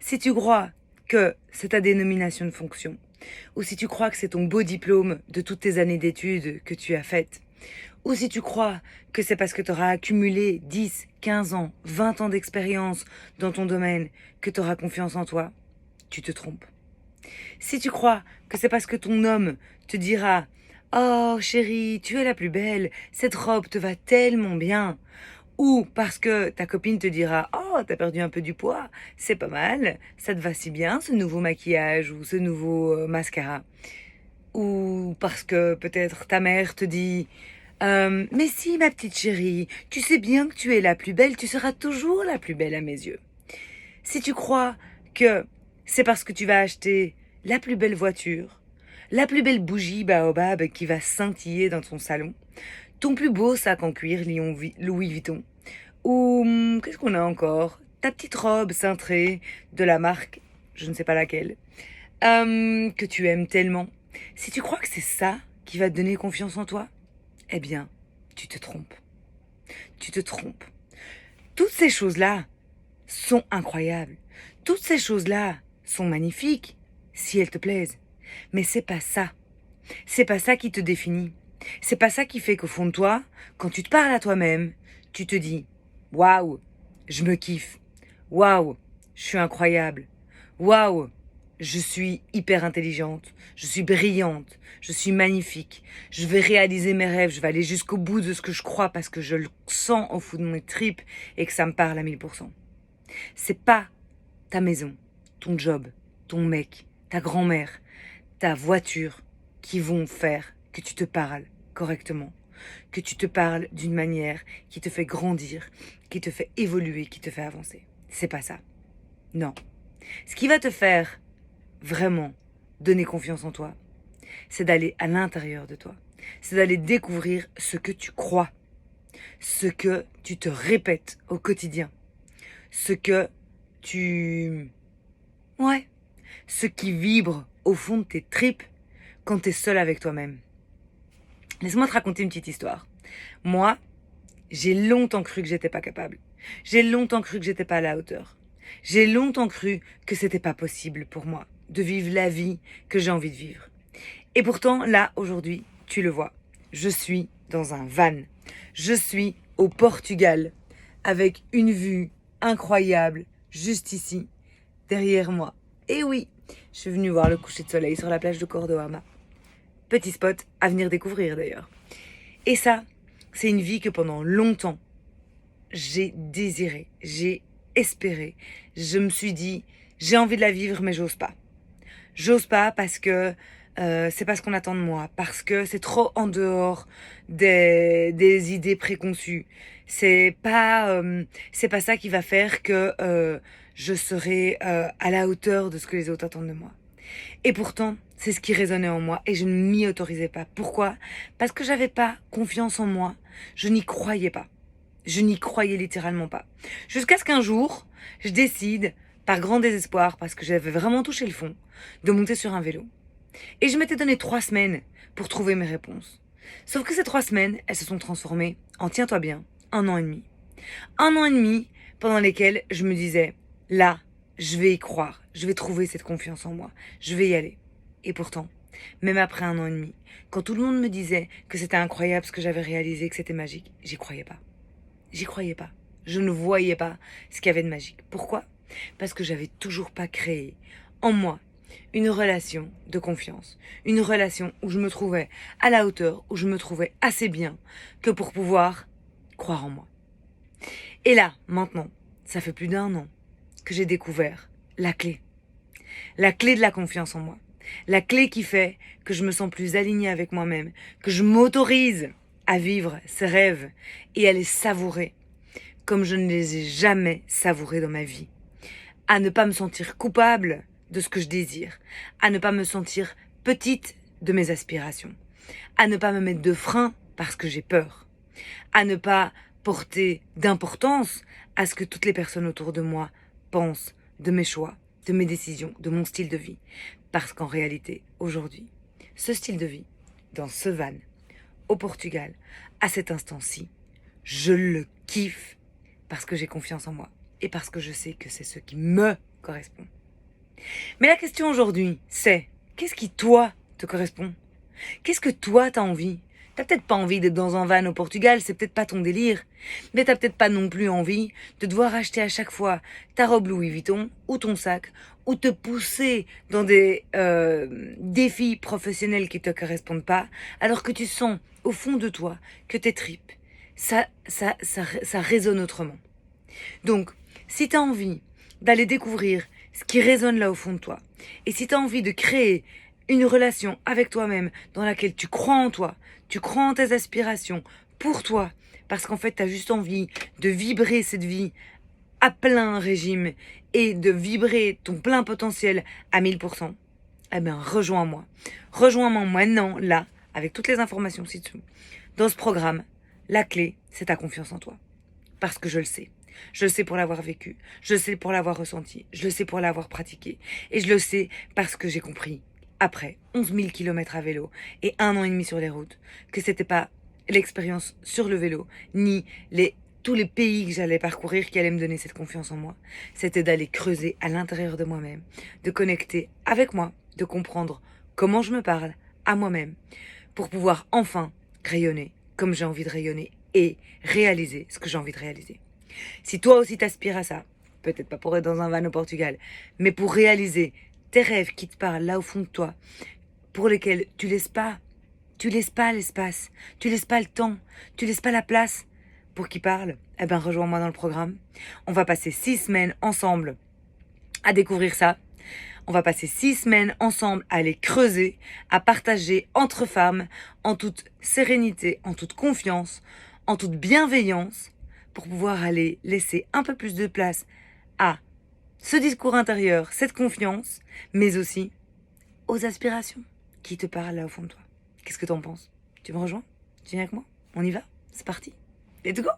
Si tu crois que c'est ta dénomination de fonction, ou si tu crois que c'est ton beau diplôme de toutes tes années d'études que tu as faites, ou si tu crois que c'est parce que tu auras accumulé 10, 15 ans, 20 ans d'expérience dans ton domaine que tu auras confiance en toi, tu te trompes. Si tu crois que c'est parce que ton homme te dira «Oh chérie, tu es la plus belle, cette robe te va tellement bien», ou parce que ta copine te dira «Oh, t'as perdu un peu du poids, c'est pas mal, ça te va si bien ce nouveau maquillage ou ce nouveau mascara», ou parce que peut-être ta mère te dit mais si ma petite chérie, tu sais bien que tu es la plus belle, tu seras toujours la plus belle à mes yeux». Si tu crois que c'est parce que tu vas acheter la plus belle voiture, la plus belle bougie baobab qui va scintiller dans ton salon, ton plus beau sac en cuir Louis Vuitton, ou qu'est-ce qu'on a encore? Ta petite robe cintrée de la marque, je ne sais pas laquelle, que tu aimes tellement. Si tu crois que c'est ça qui va te donner confiance en toi, eh bien, tu te trompes. Tu te trompes. Toutes ces choses-là sont incroyables. Toutes ces choses-là sont magnifiques, si elles te plaisent. Mais c'est pas ça. C'est pas ça qui te définit. C'est pas ça qui fait qu'au fond de toi, quand tu te parles à toi-même, tu te dis waouh, je me kiffe. Waouh, je suis incroyable. Waouh, je suis hyper intelligente. Je suis brillante. Je suis magnifique. Je vais réaliser mes rêves. Je vais aller jusqu'au bout de ce que je crois parce que je le sens au fond de mes tripes et que ça me parle à 1000%. C'est pas ta maison, ton job, ton mec, ta grand-mère, ta voiture qui vont faire que tu te parles correctement, que tu te parles d'une manière qui te fait grandir, qui te fait évoluer, qui te fait avancer. C'est pas ça. Non. Ce qui va te faire vraiment donner confiance en toi, c'est d'aller à l'intérieur de toi. C'est d'aller découvrir ce que tu crois, ce que tu te répètes au quotidien, ce que Ouais, ce qui vibre au fond de tes tripes quand t'es seul avec toi-même. Laisse-moi te raconter une petite histoire. Moi, j'ai longtemps cru que j'étais pas capable. J'ai longtemps cru que j'étais pas à la hauteur. J'ai longtemps cru que c'était pas possible pour moi de vivre la vie que j'ai envie de vivre. Et pourtant, là, aujourd'hui, tu le vois, je suis dans un van. Je suis au Portugal avec une vue incroyable juste ici, derrière moi. Et oui, je suis venue voir le coucher de soleil sur la plage de Córdoba. Petit spot à venir découvrir d'ailleurs. Et ça, c'est une vie que pendant longtemps, j'ai désiré, j'ai espéré. Je me suis dit, j'ai envie de la vivre, mais j'ose pas. J'ose pas parce que c'est pas ce qu'on attend de moi, parce que c'est trop en dehors des idées préconçues. C'est pas ça qui va faire que je serai à la hauteur de ce que les autres attendent de moi. Et pourtant, c'est ce qui résonnait en moi et je ne m'y autorisais pas. Pourquoi? Parce que j'avais pas confiance en moi. Je n'y croyais pas. Je n'y croyais littéralement pas. Jusqu'à ce qu'un jour, je décide, par grand désespoir, parce que j'avais vraiment touché le fond, de monter sur un vélo. Et je m'étais donné 3 semaines pour trouver mes réponses. Sauf que ces 3 semaines, elles se sont transformées en, tiens-toi bien, 1 an et demi. 1 an et demi pendant lesquels je me disais, là, je vais y croire, je vais trouver cette confiance en moi, je vais y aller. Et pourtant, même après 1 an et demi, quand tout le monde me disait que c'était incroyable ce que j'avais réalisé, que c'était magique, j'y croyais pas. J'y croyais pas. Je ne voyais pas ce qu'il y avait de magique. Pourquoi? Parce que j'avais toujours pas créé en moi une relation de confiance. Une relation où je me trouvais à la hauteur, où je me trouvais assez bien que pour pouvoir croire en moi. Et là, maintenant, ça fait plus d'1 an que j'ai découvert la clé. La clé de la confiance en moi. La clé qui fait que je me sens plus alignée avec moi-même, que je m'autorise à vivre ces rêves et à les savourer comme je ne les ai jamais savourés dans ma vie. À ne pas me sentir coupable de ce que je désire, à ne pas me sentir petite de mes aspirations, à ne pas me mettre de frein parce que j'ai peur, à ne pas porter d'importance à ce que toutes les personnes autour de moi pensent de mes choix, de mes décisions, de mon style de vie. Parce qu'en réalité, aujourd'hui, ce style de vie, dans ce van, au Portugal, à cet instant-ci, je le kiffe parce que j'ai confiance en moi et parce que je sais que c'est ce qui me correspond. Mais la question aujourd'hui, c'est qu'est-ce qui, toi, te correspond? Qu'est-ce que toi, t'as envie? T'as peut-être pas envie d'être dans un van au Portugal, c'est peut-être pas ton délire. Mais t'as peut-être pas non plus envie de devoir acheter à chaque fois ta robe Louis Vuitton ou ton sac ou te pousser dans des défis professionnels qui te correspondent pas, alors que tu sens au fond de toi que tes tripes, ça résonne autrement. Donc, si tu as envie d'aller découvrir ce qui résonne là au fond de toi, et si tu as envie de créer une relation avec toi-même dans laquelle tu crois en toi, tu crois en tes aspirations pour toi, parce qu'en fait, tu as juste envie de vibrer cette vie à plein régime et de vibrer ton plein potentiel à 1000%, eh bien, rejoins-moi. Rejoins-moi maintenant, là, avec toutes les informations ci-dessous. Dans ce programme, la clé, c'est ta confiance en toi. Parce que je le sais. Je le sais pour l'avoir vécu. Je le sais pour l'avoir ressenti. Je le sais pour l'avoir pratiqué. Et je le sais parce que j'ai compris, après 11 000 kilomètres à vélo et 1 an et demi sur les routes, que c'était pas l'expérience sur le vélo, ni tous les pays que j'allais parcourir qui allaient me donner cette confiance en moi. C'était d'aller creuser à l'intérieur de moi-même, de connecter avec moi, de comprendre comment je me parle à moi-même, pour pouvoir enfin rayonner comme j'ai envie de rayonner et réaliser ce que j'ai envie de réaliser. Si toi aussi t'aspires à ça, peut-être pas pour être dans un van au Portugal, mais pour réaliser tes rêves qui te parlent là au fond de toi, pour lesquels tu laisses pas l'espace, tu laisses pas le temps, tu laisses pas la place pour qu'ils parlent, eh ben rejoins-moi dans le programme. On va passer 6 semaines ensemble à découvrir ça. On va passer 6 semaines ensemble à aller creuser, à partager entre femmes, en toute sérénité, en toute confiance, en toute bienveillance, pour pouvoir aller laisser un peu plus de place à ce discours intérieur, cette confiance, mais aussi aux aspirations qui te parlent là au fond de toi. Qu'est-ce que t'en penses? Tu me rejoins? Tu viens avec moi? On y va? C'est parti? Let's go!